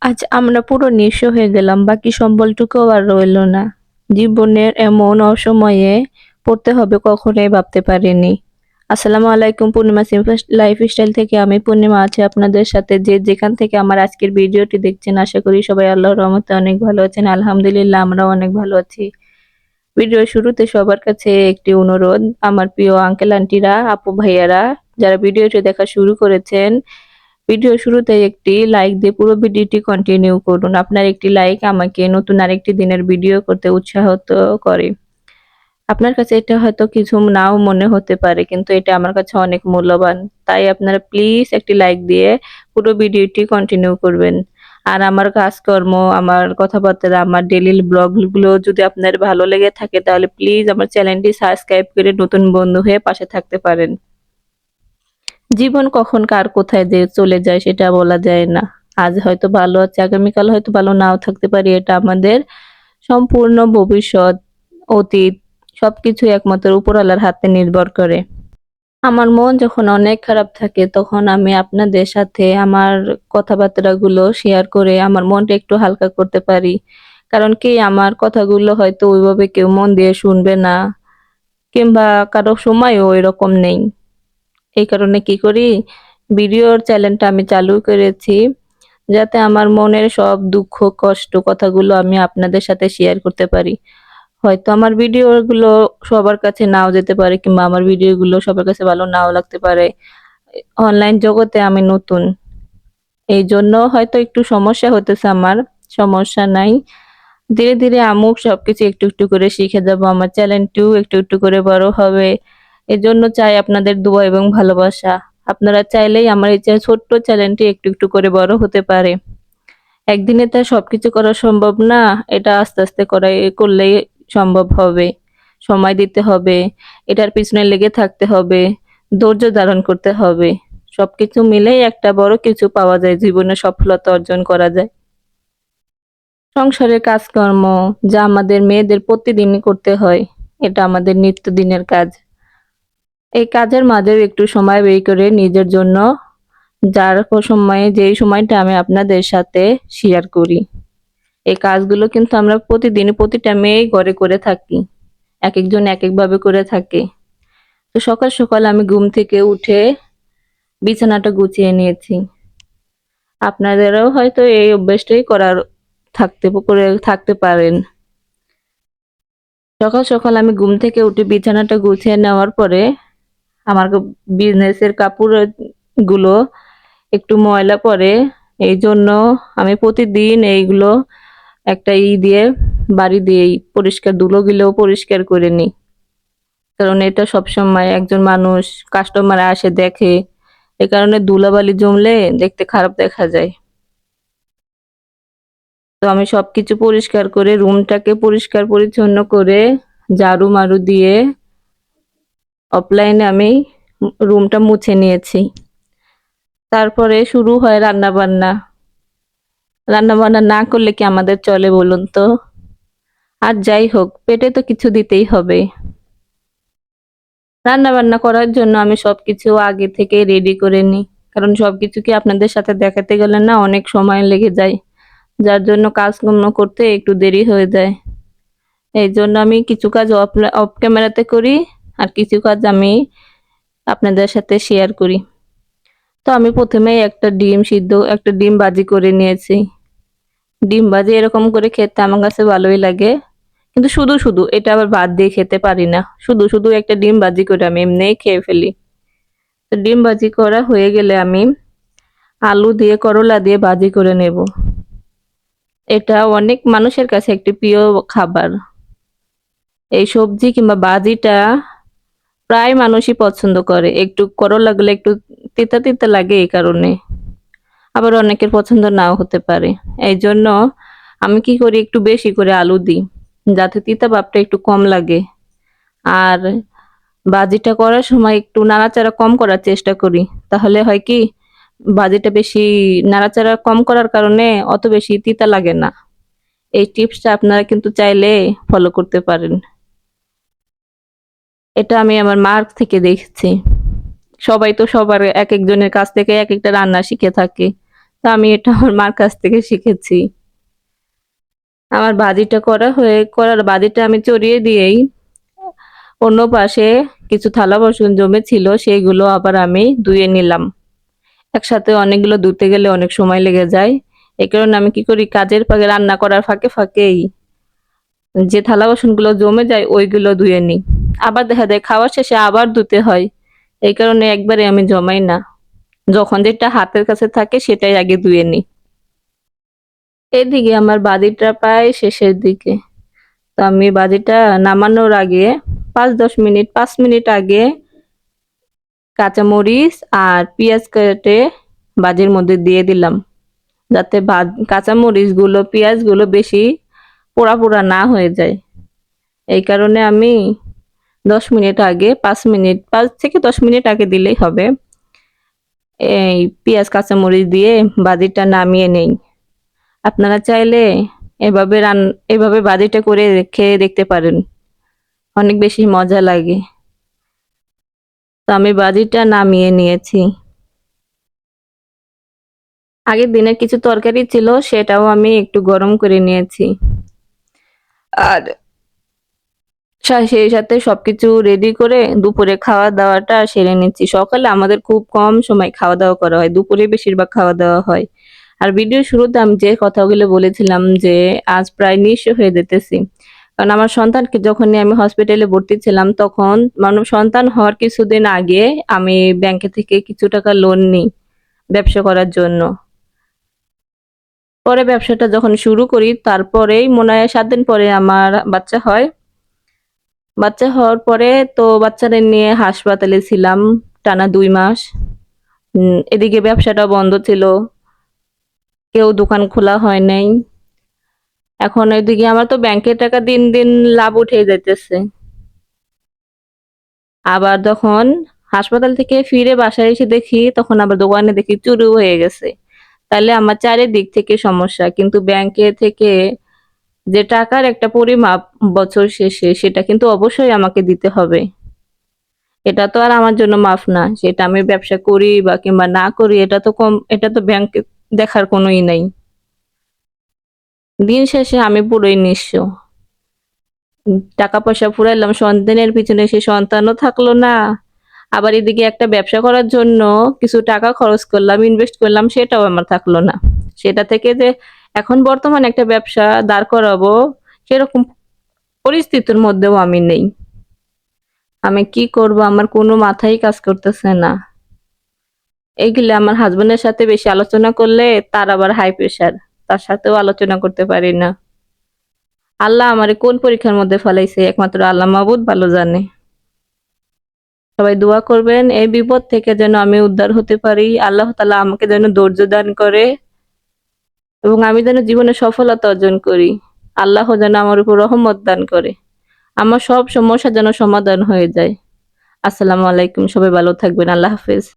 আজ আমরা পুরো নিঃস্ব হয়ে গেলাম, বাকি সম্বলটুকুও আর রইল না। জীবনের এমন অসময়ে পড়তে হবে কখনোই ভাবতে পারিনি। আসসালামু আলাইকুম, পূর্ণিমা সিম্পল লাইফস্টাইল থেকে আমি পূর্ণিমা আছি আপনাদের সাথে। যে যেখান থেকে আমার আজকের ভিডিওটি দেখছেন, আশা করি সবাই আল্লাহর রহমতে অনেক ভালো আছেন। আলহামদুলিল্লাহ, আমরাও অনেক ভালো আছি। ভিডিওর শুরুতে সবার কাছে একটি অনুরোধ, আমার প্রিয় আঙ্কেল আন্টিরা, আপু ভাইয়ারা, যারা ভিডিওটি দেখা শুরু করেছেন, ভিডিও শুরুতে একটি লাইক দিয়ে পুরো ভিডিওটি কন্টিনিউ করুন। আপনার একটি লাইক আমাকে নতুন আরেকটি দিনের ভিডিও করতে উৎসাহিত করে। আপনার কাছে এটা হয়তো কিছু নাও মনে হতে পারে, কিন্তু এটা আমার কাছে অনেক মূল্যবান। তাই আপনারা প্লিজ একটি লাইক দিয়ে পুরো ভিডিওটি কন্টিনিউ করবেন। আর আমার কাজকর্ম, আমার কথাবার্তা, আমার ডেইলি ব্লগগুলো যদি আপনার ভালো লেগে থাকে, তাহলে প্লিজ আমার চ্যানেলটি সাবস্ক্রাইব করে নতুন বন্ধু হয়ে পাশে থাকতে পারেন। জীবন কখন কার কোথায় যে চলে যায় সেটা বলা যায় না। আজ হয়তো ভালো আছে, আগামীকাল হয়তো ভালো নাও থাকতে পারি। এটা আমাদের সম্পূর্ণ ভবিষ্যৎ, অতীত সবকিছু একমাত্র উপরওয়ালার হাতে নির্ভর করে। আমার মন যখন অনেক খারাপ থাকে, তখন আমি আপনাদের সাথে আমার কথাবার্তাগুলো শেয়ার করে আমার মনটা একটু হালকা করতে পারি। কারণ কি, আমার কথাগুলো হয়তো ওইভাবে কেউ মন দিয়ে শুনবে না, কিংবা কারো সময়ও ওইরকম নেই। এই কারণে কি করি, ভিডিওর চ্যানেলটা আমি চালু করেছি যাতে আমার মনের সব দুঃখ কষ্ট কথাগুলো আমি আপনাদের সাথে শেয়ার করতে পারি। হয়তো আমার ভিডিওগুলো সবার কাছে নাও যেতে পারে, কিংবা আমার ভিডিওগুলো সবার কাছে ভালো নাও লাগতে পারে। অনলাইন জগতে আমি নতুন, এই জন্য হয়তো একটু সমস্যা হতেছে আমার। সমস্যা নাই, ধীরে ধীরে আমুক সবকিছু একটু একটু করে শিখে যাব। আমার চ্যানেলটিও একটু একটু করে বড় হবে। এজন্য চাই আপনাদের দোয়া এবং ভালোবাসা। আপনারা চাইলেই আমার এই ছোট্ট চ্যানেলটি একটু একটু করে বড় হতে পারে। একদিনে তো সবকিছু করা সম্ভব না, এটা আস্তে আস্তে করলেই সম্ভব হবে। সময় দিতে হবে, এটার পিছনে লেগে থাকতে হবে, ধৈর্য ধারণ করতে হবে। সবকিছু মিলেই একটা বড় কিছু পাওয়া যায়, জীবনে সফলতা অর্জন করা যায়। সংসারের কাজকর্ম যা আমাদের মেয়েদের প্রতিদিনই করতে হয়, এটা আমাদের নিত্যদিনের কাজ। এই কাজের মাঝেও একটু সময় বের করে নিজের জন্য, যার সময়ে যেই সময়টা আমি আপনাদের সাথে শেয়ার করি। এই কাজগুলো কিন্তু আমরা প্রতিদিনই প্রতিটা মেয়েই ঘরে করে থাকি, এক একজন এক একভাবে করে থাকে। তো সকাল সকাল আমি ঘুম থেকে উঠে বিছানাটা গুছিয়ে নিয়েছি। আপনাদেরও হয়তো এই অভ্যাসটাই করে থাকতে পারেন। সকাল সকাল আমি ঘুম থেকে উঠে বিছানাটা গুছিয়ে নেওয়ার পরে আমার বিজনেসের কাপড় গুলো একটু ময়লা পড়ে, এই জন্য আমি প্রতিদিন এইগুলো একটা দিয়ে বাড়ি দিয়ে পরিষ্কার ধুলোগুলোও পরিষ্কার করে নিই। কারণ এটা সবসময় একজন মানুষ কাস্টমার আসে দেখে, এ কারণে ধুলাবালি জমলে দেখতে খারাপ দেখা যায়। তো আমি সবকিছু পরিষ্কার করে রুমটাকে পরিষ্কার পরিচ্ছন্ন করে ঝাড়ু মারু দিয়ে অফলাইনে আমি রুমটা মুছে নিয়েছি। তারপরে শুরু হয় রান্না বান্না। রান্না বান্না না করলে কি আমাদের চলে বলুন তো? আর যাই হোক, পেটে তো কিছু দিতেই হবে। রান্না বান্না করার জন্য আমি সবকিছু আগে থেকে রেডি করে নিই। কারণ সবকিছু কি আপনাদের সাথে দেখাতে গেলে না অনেক সময় লেগে যায়, যার জন্য কাজকর্ম করতে একটু দেরি হয়ে যায়। এই জন্য আমি কিছু কাজ অফ ক্যামেরাতে করি, আর কিছু কাজ আমি আপনাদের সাথে শেয়ার করি। তো আমি প্রথমেই একটা ডিম ভাজি করে নিয়েছি। ডিম ভাজি এরকম করে খেতে আমার কাছে ভালোই লাগে, কিন্তু শুধু শুধু এটা আবার ভাত দিয়ে খেতে পারি না। শুধু শুধু একটা ডিম ভাজি করে আমি এমনিই খেয়ে ফেলি। তো ডিম ভাজি করা হয়ে গেলে আমি আলু দিয়ে করলা দিয়ে ভাজি করে নেব। এটা অনেক মানুষের কাছে একটি প্রিয় খাবার। এই সবজি কিংবা ভাজিটা প্রায় মানুষই পছন্দ করে। একটু করলা গুলো একটু তিতা তিতা লাগে, এই কারণে। আবার অনেকের পছন্দ নাও হতে পারে। এই জন্য আমি কি করি, একটু বেশি করে আলু দিই, যাতে তিতা ভাবটা একটু কম লাগে। আর ভাজিটা করার সময় একটু নাড়াচাড়া কম করার চেষ্টা করি। তাহলে হয় কি, ভাজিটা বেশি নাড়াচাড়া কম করার কারণে অত বেশি তিতা লাগে না। এই টিপসটা আপনারা কিন্তু চাইলে ফলো করতে পারেন। এটা আমি আমার মার থেকে দেখেছি। সবাই তো সবার এক একজনের কাছ থেকে এক একটা রান্না শিখে থাকে। তো আমি এটা আমার মার কাছ থেকে শিখেছি। আমার ভাজিটা করার ভাজিটা আমি চড়িয়ে দিয়েই অন্য পাশে কিছু থালা বাসন জমেছিল সেইগুলো আবার আমি ধুয়ে নিলাম। একসাথে অনেকগুলো ধুতে গেলে অনেক সময় লেগে যায়। এই কারণে আমি কি করি, কাজের ফাঁকে রান্না করার ফাঁকেই যে থালা বাসনগুলো জমে যায় ওইগুলো ধুয়ে নিই। আবার দেখা যায় খাওয়ার শেষে আবার ধুতে হয়। এই কারণে একবারে আমি জমাই না। যখন যেটা হাতের কাছে থাকে সেটাই আগে ধুয়ে নিই। এদিকে আমার বাদিটা প্রায় শেষের দিকে। তো আমি বাজিটা নামানোর আগে ৫ মিনিট আগে কাঁচামরিচ আর পেঁয়াজ কেটে বাজির মধ্যে দিয়ে দিলাম, যাতে কাঁচামরিচগুলো পেঁয়াজগুলো বেশি পোড়া পোড়া না হয়ে যায়। এই কারণে আমি ১০ মিনিট আগে ৫ থেকে ১০ মিনিট আগে দিলেই হবে এই পেঁয়াজ কাঁচামরিচ দিয়ে বাজিটা নামিয়ে নেই। আপনারা চাইলে এভাবে বাজিটা করে খেয়ে দেখতে পারেন, অনেক বেশি মজা লাগে। তো আমি বাজিটা নামিয়ে নিয়েছি। আগের দিনের কিছু তরকারি ছিল সেটাও আমি একটু গরম করে নিয়েছি। আর সেই সাথে সবকিছু রেডি করে দুপুরে খাওয়া দাওয়াটা সেরে নিচ্ছি। সকালে আমাদের খুব কম সময় খাওয়া দাওয়া করা হয়, দুপুরে বেশিরভাগ খাওয়া দাওয়া হয়। আর ভিডিও শুরুতে আমি যে কথাগুলো বলেছিলাম যে আজ প্রায় নিঃস্ব হয়ে যেতেছি, কারণ আমার সন্তানকে যখনই আমি হসপিটালে ভর্তি ছিলাম তখন সন্তান হওয়ার কিছুদিন আগে আমি ব্যাংকে থেকে কিছু টাকা লোন নিই ব্যবসা করার জন্য। পরে ব্যবসাটা যখন শুরু করি তারপরেই মনে হয় ৭ দিন পরে আমার বাচ্চা হয়। বাচ্চা হওয়ার পরে তো বাচ্চাদের নিয়ে হাসপাতালে ছিলাম টানা ২ মাস। এদিকে ব্যবসাটা বন্ধ ছিল, কেউ দোকান খোলা হয় নাই। এখন এদিকে আমার তো ব্যাংকের টাকা দিন দিন লাভ উঠে যাইতেছে। আবার যখন হাসপাতাল থেকে ফিরে বাসায় এসে দেখি তখন আবার দোকানে দেখি চুরি হয়ে গেছে। তাহলে আমার চারিদিক থেকে সমস্যা, কিন্তু ব্যাংকে থেকে যে টাকার একটা পরিমাপ বছর শেষে সেটা কিন্তু অবশ্যই আমাকে দিতে হবে। এটা তো আর আমার জন্য মাফ না, সেটা আমি ব্যবসা করি বা কিংবা না করি এটা তো ব্যাংকে দেখার কোনোই নাই। দিন শেষে আমি পুরোই নিঃস্ব। টাকা পয়সা ফুরাইলাম সন্তানের পিছনে, সে সন্তানও থাকলো না। আবার এদিকে একটা ব্যবসা করার জন্য কিছু টাকা খরচ করলাম, ইনভেস্ট করলাম, সেটাও আমার থাকলো না। সেটা থেকে যে এখন বর্তমানে একটা ব্যবসা দাঁড় করাবো সেরকম পরিস্থিতির মধ্যেও আমি নেই। আমি কি করব আমার কোনো মাথায় কাজ করতেছে না। এইগুলা আমার হাসব্যান্ডের সাথে বেশি আলোচনা করলে তার আবার হাই প্রেশার, তার সাথেও আলোচনা করতে পারি না। আল্লাহ আমারে কোন পরীক্ষার মধ্যে ফেলাইছে একমাত্র আল্লাহ মাবুদ ভালো জানে। সবাই দোয়া করবেন এই বিপদ থেকে যেন আমি উদ্ধার হতে পারি, আল্লাহ তাআলা আমাকে যেন ধৈর্য দান করে এবং আমি যেন জীবনে সফলতা অর্জন করি। আল্লাহ যেন আমার উপর রহমত দান করে, আমার সব সমস্যা যেন সমাধান হয়ে যায়। আসসালামু আলাইকুম, সবাই ভালো থাকবেন। আল্লাহ হাফেজ।